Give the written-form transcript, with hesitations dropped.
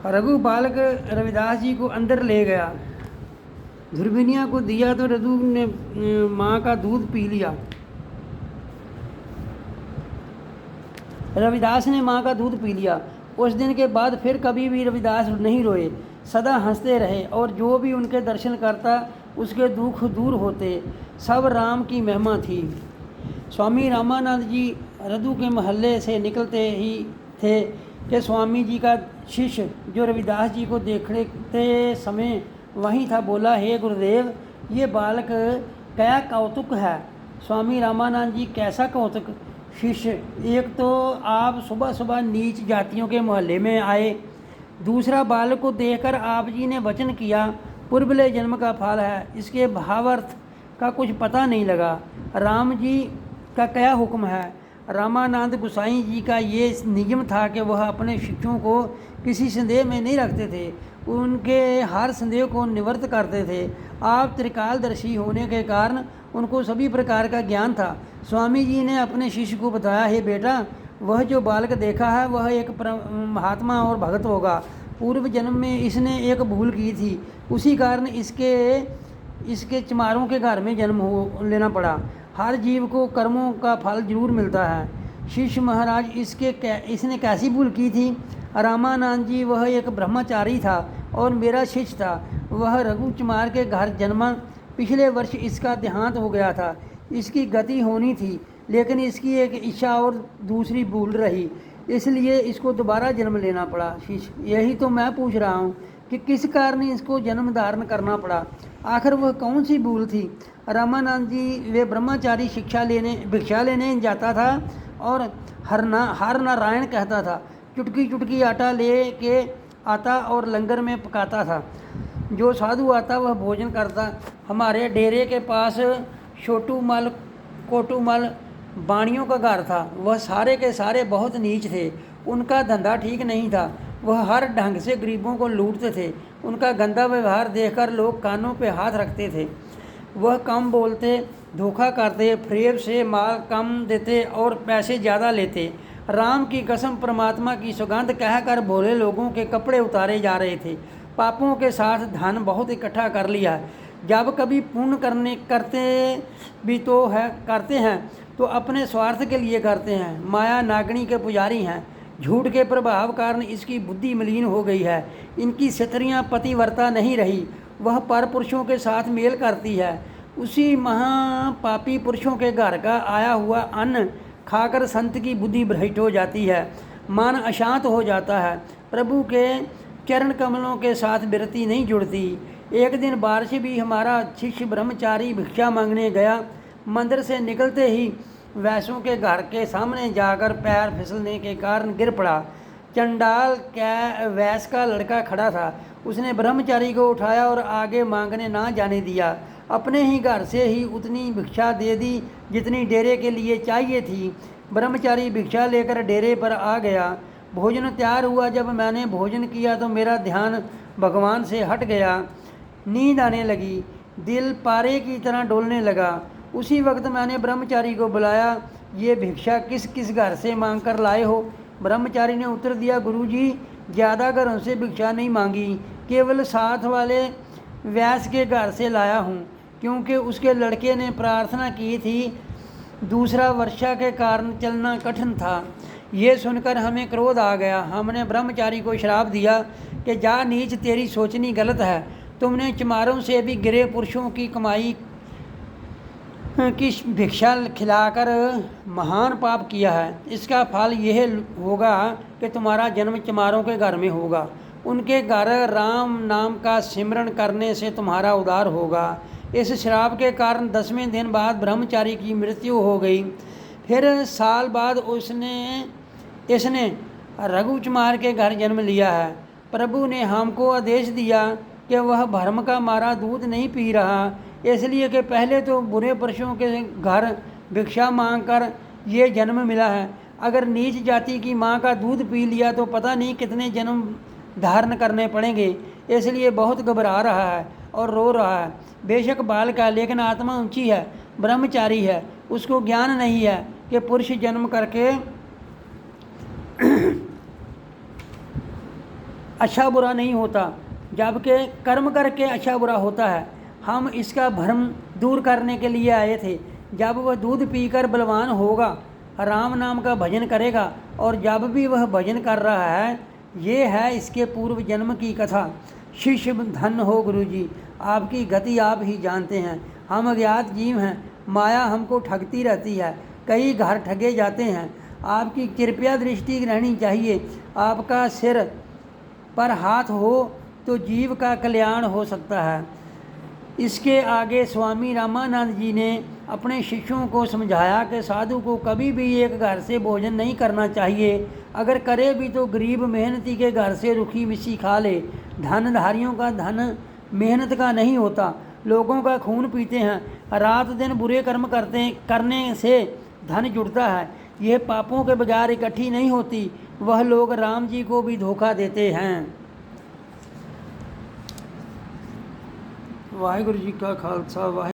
रघु बालक रविदास जी को अंदर ले गया। ध्रुविनिया को दिया तो रघु ने माँ का दूध पी लिया। रविदास ने माँ का दूध पी लिया। उस दिन के बाद फिर कभी भी रविदास नहीं रोए, सदा हंसते रहे और जो भी उनके दर्शन करता उसके दुख दूर होते। सब राम की महिमा थी। स्वामी रामानंद जी रघु के महल्ले से निकलते ही थे कि स्वामी जी का शिष्य जो रविदास जी को देखते समय वहीं था, बोला, हे गुरुदेव, ये बालक क्या कौतुक है। स्वामी रामानंद जी, कैसा कौतुक। शिष्य, एक तो आप सुबह सुबह नीच जातियों के मोहल्ले में आए, दूसरा बालक को देखकर आप जी ने वचन किया पूर्वले जन्म का फल है, इसके भावार्थ का कुछ पता नहीं लगा। राम जी का क्या हुक्म है। रामानंद गोसाई जी का ये नियम था कि वह अपने शिष्यों को किसी संदेह में नहीं रखते थे, उनके हर संदेह को निवृत्त करते थे। आप त्रिकालदर्शी होने के कारण उनको सभी प्रकार का ज्ञान था। स्वामी जी ने अपने शिष्य को बताया, हे बेटा, वह जो बालक देखा है वह एक महात्मा और भगत होगा। पूर्व जन्म में इसने एक भूल की थी, उसी कारण इसके चमारों के घर में जन्म लेना पड़ा। हर जीव को कर्मों का फल जरूर मिलता है। शिष्य, महाराज, इसने कैसी भूल की थी। रामानंद जी, वह एक ब्रह्मचारी था और मेरा शिष्य था। वह रघु चमार के घर जन्मा। पिछले वर्ष इसका देहांत हो गया था। इसकी गति होनी थी, लेकिन इसकी एक इच्छा और दूसरी भूल रही, इसलिए इसको दोबारा जन्म लेना पड़ा। शिष्य, यही तो मैं पूछ रहा हूँ कि किस कारण इसको जन्म धारण करना पड़ा। आखिर वह कौन सी भूल थी। रामानंद जी, वे ब्रह्मचारी भिक्षा लेने जाता था और हर नारायण कहता था। चुटकी चुटकी आटा ले के आता और लंगर में पकाता था। जो साधु आता वह भोजन करता। हमारे डेरे के पास कोटूमल बाणियों का घर था। वह सारे के सारे बहुत नीच थे। उनका धंधा ठीक नहीं था। वह हर ढंग से गरीबों को लूटते थे। उनका गंदा व्यवहार देखकर लोग कानों पे हाथ रखते थे। वह कम बोलते, धोखा करते, फरेब से माल कम देते और पैसे ज़्यादा लेते। राम की कसम, परमात्मा की सौगंध कहकर भोले लोगों के कपड़े उतारे जा रहे थे। पापों के साथ धन बहुत इकट्ठा कर लिया। जब कभी पुण्य करते हैं तो अपने स्वार्थ के लिए करते हैं। माया नागनी के पुजारी हैं। झूठ के प्रभाव कारण इसकी बुद्धि मलिन हो गई है। इनकी स्त्रियां पतिव्रता नहीं रही। वह पर पुरुषों के साथ मेल करती है। उसी महापापी पुरुषों के घर का आया हुआ अन्न खाकर संत की बुद्धि भ्रष्ट हो जाती है, मन अशांत हो जाता है। प्रभु के चरण कमलों के साथ विरति नहीं जुड़ती। एक दिन बारिश भी हमारा शिष्य ब्रह्मचारी भिक्षा मांगने गया। मंदिर से निकलते ही वैसों के घर के सामने जाकर पैर फिसलने के कारण गिर पड़ा। चंडाल वैस का लड़का खड़ा था। उसने ब्रह्मचारी को उठाया और आगे मांगने ना जाने दिया। अपने ही घर से ही उतनी भिक्षा दे दी जितनी डेरे के लिए चाहिए थी। ब्रह्मचारी भिक्षा लेकर डेरे पर आ गया। भोजन तैयार हुआ। जब मैंने भोजन किया तो मेरा ध्यान भगवान से हट गया। नींद आने लगी। दिल पारे की तरह डोलने लगा। उसी वक्त मैंने ब्रह्मचारी को बुलाया, ये भिक्षा किस किस घर से मांग कर लाए हो। ब्रह्मचारी ने उत्तर दिया, गुरुजी, ज़्यादा घरों से भिक्षा नहीं मांगी, केवल साथ वाले व्यास के घर से लाया हूँ, क्योंकि उसके लड़के ने प्रार्थना की थी। दूसरा वर्षा के कारण चलना कठिन था। ये सुनकर हमें क्रोध आ गया। हमने ब्रह्मचारी को श्राप दिया कि जा नीच, तेरी सोचनी गलत है। तुमने चमारों से भी गिरे पुरुषों की कमाई की भिक्षा खिलाकर महान पाप किया है। इसका फल यह होगा कि तुम्हारा जन्म चमारों के घर में होगा। उनके घर राम नाम का सिमरण करने से तुम्हारा उद्धार होगा। इस श्राप के कारण 10वें दिन बाद ब्रह्मचारी की मृत्यु हो गई। फिर साल बाद इसने रघु चमार के घर जन्म लिया है। प्रभु ने हमको आदेश दिया कि वह भर्म का मारा दूध नहीं पी रहा, इसलिए कि पहले तो बुरे पुरुषों के घर भिक्षा मांगकर ये जन्म मिला है। अगर नीच जाति की माँ का दूध पी लिया तो पता नहीं कितने जन्म धारण करने पड़ेंगे। इसलिए बहुत घबरा रहा है और रो रहा है। बेशक बालक है, लेकिन आत्मा ऊंची है, ब्रह्मचारी है। उसको ज्ञान नहीं है कि पुरुष जन्म करके अच्छा बुरा नहीं होता, जबकि कर्म करके अच्छा बुरा होता है। हम इसका भ्रम दूर करने के लिए आए थे। जब वह दूध पीकर बलवान होगा, राम नाम का भजन करेगा, और जब भी वह भजन कर रहा है, ये है इसके पूर्व जन्म की कथा। शिष्य धन हो गुरुजी, आपकी गति आप ही जानते हैं। हम अज्ञात जीव हैं, माया हमको ठगती रहती है, कई घर ठगे जाते हैं। आपकी कृपया दृष्टि रहनी चाहिए। आपका सिर पर हाथ हो तो जीव का कल्याण हो सकता है। इसके आगे स्वामी रामानंद जी ने अपने शिष्यों को समझाया कि साधु को कभी भी एक घर से भोजन नहीं करना चाहिए, अगर करे भी तो गरीब मेहनती के घर से रुखी मिस्सी खा ले। धनधारियों का धन मेहनत का नहीं होता, लोगों का खून पीते हैं, रात दिन बुरे कर्म करने से धन जुड़ता है। यह पापों के बगैर इकट्ठी नहीं होती। वह लोग राम जी को भी धोखा देते हैं। वाहिगुरु जी का खालसा वाहिगुरु।